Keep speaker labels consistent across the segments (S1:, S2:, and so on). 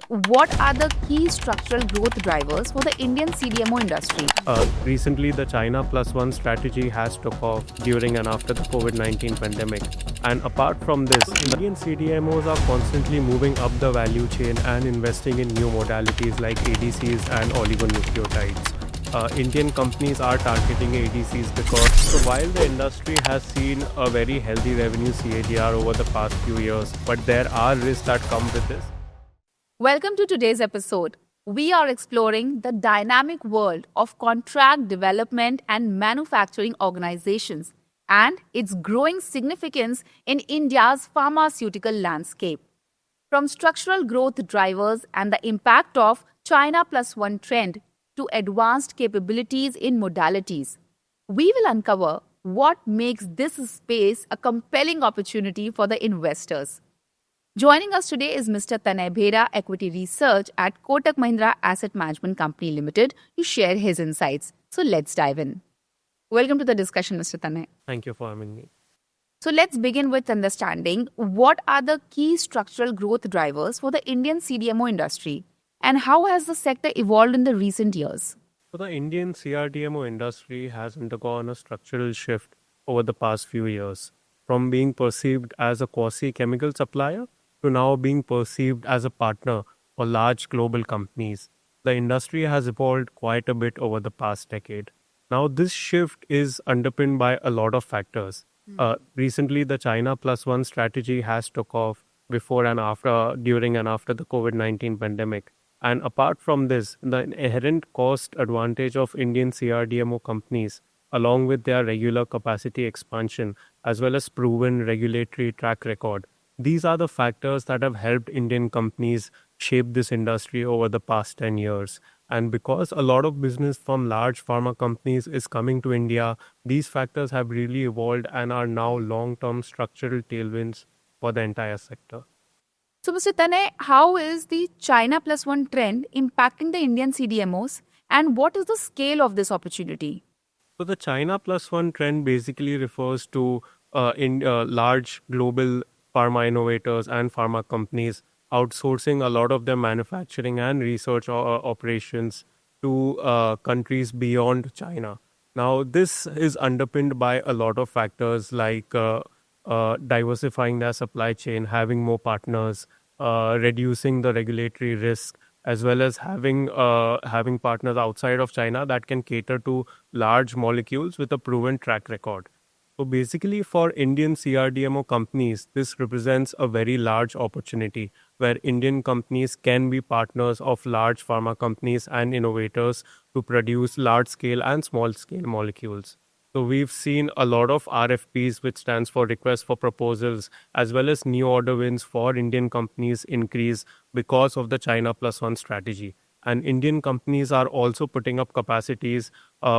S1: what are the key structural growth drivers for the Indian CDMO industry?
S2: Recently, the China Plus One strategy has took off during and after the COVID-19 pandemic. And apart from this, Indian CDMOs are constantly moving up the value chain and investing in new modalities like ADCs and oligonucleotides. Indian companies are targeting ADCs because while the industry has seen a very healthy revenue CAGR over the past few years, but there are risks that come with this.
S1: Welcome to today's episode. We are exploring the dynamic world of contract development and manufacturing organizations and its growing significance in India's pharmaceutical landscape. From structural growth drivers and the impact of China Plus One trend to advanced capabilities in modalities, we will uncover what makes this space a compelling opportunity for the investors. Joining us today is Mr. Tanay Bheda, Equity Research at Kotak Mahindra Asset Management Company Limited, to share his insights. So let's dive in. Welcome to the discussion, Mr. Tanay.
S2: Thank you for having me.
S1: So let's begin with understanding what are the key structural growth drivers for the Indian CDMO industry and how has the sector evolved in the recent years?
S2: So the Indian CRDMO industry has undergone a structural shift over the past few years, from being perceived as a quasi-chemical supplier to now being perceived as a partner for large global companies. The industry has evolved quite a bit over the past decade. Now, this shift is underpinned by a lot of factors. Recently, the China Plus One strategy has took off during and after the COVID-19 pandemic. And apart from this, the inherent cost advantage of Indian CRDMO companies, along with their regular capacity expansion, as well as proven regulatory track record, these are the factors that have helped Indian companies shape this industry over the past 10 years. And because a lot of business from large pharma companies is coming to India, these factors have really evolved and are now long-term structural tailwinds for the entire sector.
S1: So, Mr. Tanay, how is the China Plus One trend impacting the Indian CDMOs and what is the scale of this opportunity?
S2: So, the China Plus One trend basically refers to large global pharma innovators and pharma companies outsourcing a lot of their manufacturing and research operations to countries beyond China. Now, this is underpinned by a lot of factors like diversifying their supply chain, having more partners, reducing the regulatory risk, as well as having partners outside of China that can cater to large molecules with a proven track record. So basically, for Indian CRDMO companies, this represents a very large opportunity where Indian companies can be partners of large pharma companies and innovators to produce large-scale and small-scale molecules. So we've seen a lot of RFPs, which stands for Request for Proposals, as well as new order wins for Indian companies increase because of the China Plus One strategy. And Indian companies are also putting up capacities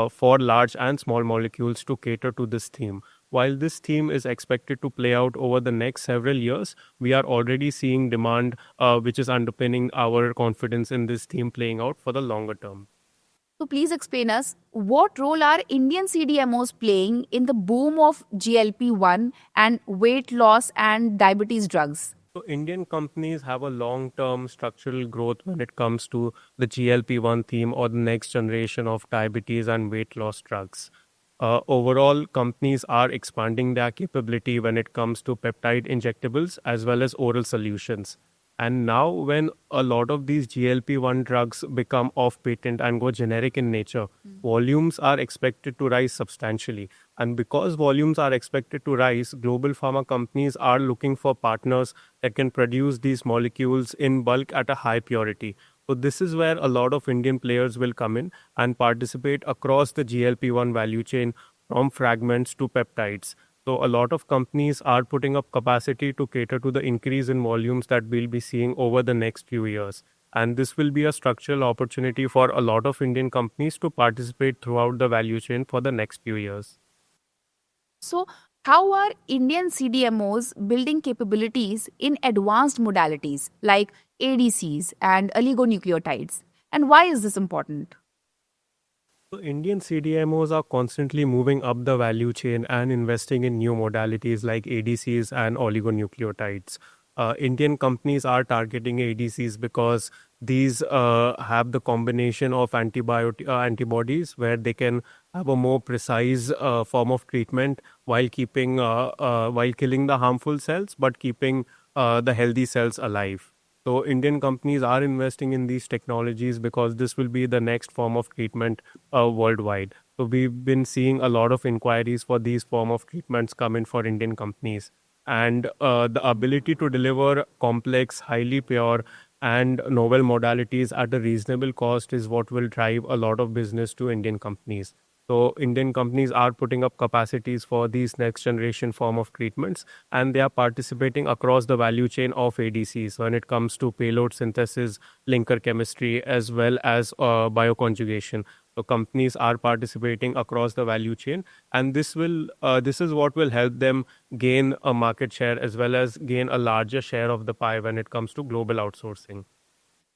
S2: for large and small molecules to cater to this theme. While this theme is expected to play out over the next several years, we are already seeing demand which is underpinning our confidence in this theme playing out for the longer term.
S1: So please explain us what role are Indian CDMOs playing in the boom of GLP-1 and weight loss and diabetes drugs?
S2: So Indian companies have a long-term structural growth when it comes to the GLP-1 theme or the next generation of diabetes and weight loss drugs. Overall, companies are expanding their capability when it comes to peptide injectables as well as oral solutions. And now when a lot of these GLP-1 drugs become off patent and go generic in nature, volumes are expected to rise substantially. And because volumes are expected to rise, global pharma companies are looking for partners that can produce these molecules in bulk at a high purity. So this is where a lot of Indian players will come in and participate across the GLP-1 value chain from fragments to peptides. So a lot of companies are putting up capacity to cater to the increase in volumes that we'll be seeing over the next few years. And this will be a structural opportunity for a lot of Indian companies to participate throughout the value chain for the next few years.
S1: So, how are Indian CDMOs building capabilities in advanced modalities like ADCs and oligonucleotides? And why is this important?
S2: So Indian CDMOs are constantly moving up the value chain and investing in new modalities like ADCs and oligonucleotides. Indian companies are targeting ADCs because these have the combination of antibodies where they can have a more precise form of treatment while keeping while killing the harmful cells but keeping the healthy cells alive. So Indian companies are investing in these technologies because this will be the next form of treatment worldwide. So we've been seeing a lot of inquiries for these form of treatments come in for Indian companies, and the ability to deliver complex, highly pure, and novel modalities at a reasonable cost is what will drive a lot of business to Indian companies. So Indian companies are putting up capacities for these next generation form of treatments, and they are participating across the value chain of ADCs when it comes to payload synthesis, linker chemistry, as well as bioconjugation. So companies are participating across the value chain, and this is what will help them gain a market share as well as gain a larger share of the pie when it comes to global outsourcing.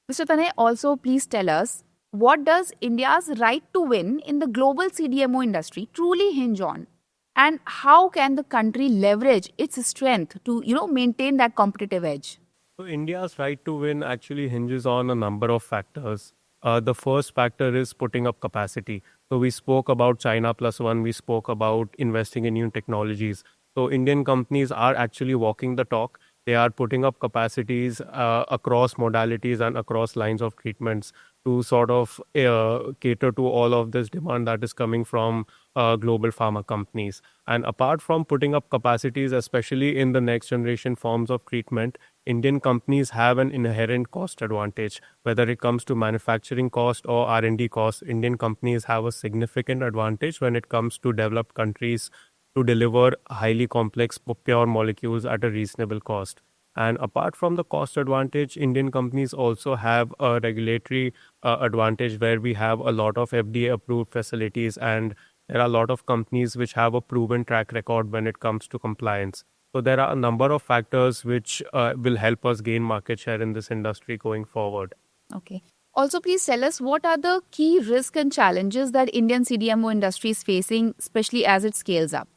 S1: Mr. Tanay, also please tell us, what does India's right to win in the global CDMO industry truly hinge on? And how can the country leverage its strength to, maintain that competitive edge?
S2: So India's right to win actually hinges on a number of factors. The first factor is putting up capacity. So we spoke about China plus one, we spoke about investing in new technologies. So Indian companies are actually walking the talk. They are putting up capacities across modalities and across lines of treatments to sort of cater to all of this demand that is coming from global pharma companies. And apart from putting up capacities, especially in the next generation forms of treatment, Indian companies have an inherent cost advantage. Whether it comes to manufacturing cost or R&D cost, Indian companies have a significant advantage when it comes to developed countries to deliver highly complex pure molecules at a reasonable cost. And apart from the cost advantage, Indian companies also have a regulatory advantage where we have a lot of FDA approved facilities, and there are a lot of companies which have a proven track record when it comes to compliance. So there are a number of factors which will help us gain market share in this industry going forward.
S1: Okay. Also, please tell us, what are the key risks and challenges that Indian CDMO industry is facing, especially as it scales up?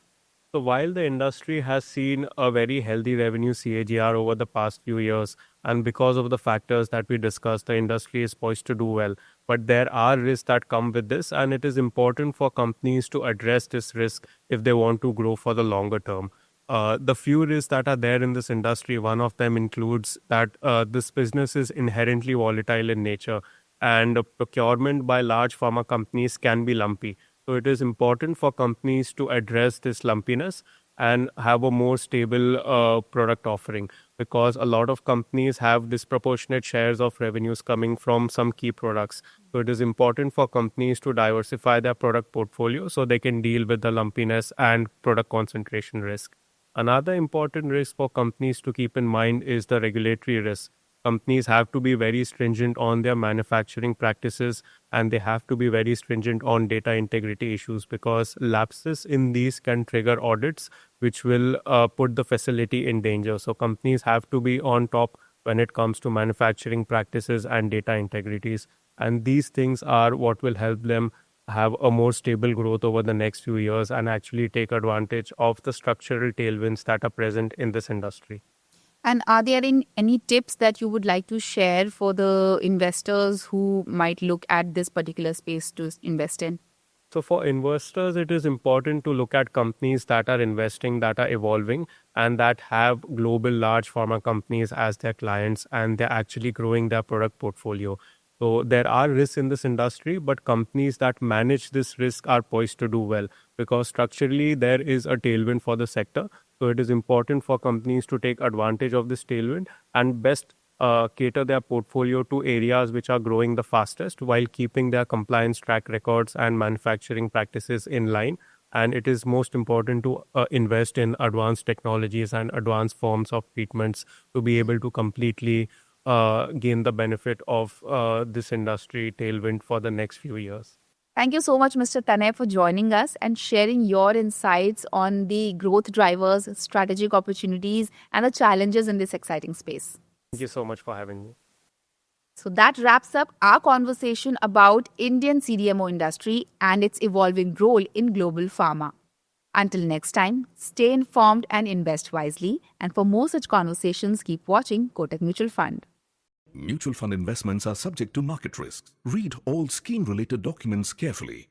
S2: So while the industry has seen a very healthy revenue CAGR over the past few years, and because of the factors that we discussed, the industry is poised to do well. But there are risks that come with this, and it is important for companies to address this risk if they want to grow for the longer term. The few risks that are there in this industry, one of them includes that this business is inherently volatile in nature, and procurement by large pharma companies can be lumpy. So it is important for companies to address this lumpiness and have a more stable product offering, because a lot of companies have disproportionate shares of revenues coming from some key products. So it is important for companies to diversify their product portfolio so they can deal with the lumpiness and product concentration risk. Another important risk for companies to keep in mind is the regulatory risk. Companies have to be very stringent on their manufacturing practices, and they have to be very stringent on data integrity issues, because lapses in these can trigger audits which will put the facility in danger. So companies have to be on top when it comes to manufacturing practices and data integrities. And these things are what will help them have a more stable growth over the next few years and actually take advantage of the structural tailwinds that are present in this industry.
S1: And are there any tips that you would like to share for the investors who might look at this particular space to invest in?
S2: So for investors, it is important to look at companies that are investing, that are evolving, and that have global large pharma companies as their clients, and they're actually growing their product portfolio. So there are risks in this industry, but companies that manage this risk are poised to do well, because structurally there is a tailwind for the sector. So it is important for companies to take advantage of this tailwind and best cater their portfolio to areas which are growing the fastest while keeping their compliance track records and manufacturing practices in line. And it is most important to invest in advanced technologies and advanced forms of treatments to be able to completely gain the benefit of this industry tailwind for the next few years.
S1: Thank you so much, Mr. Tanay, for joining us and sharing your insights on the growth drivers, strategic opportunities, and the challenges in this exciting space.
S2: Thank you so much for having me.
S1: So that wraps up our conversation about Indian CDMO industry and its evolving role in global pharma. Until next time, stay informed and invest wisely. And for more such conversations, keep watching Kotak Mutual Fund.
S3: Mutual fund investments are subject to market risks. Read all scheme-related documents carefully.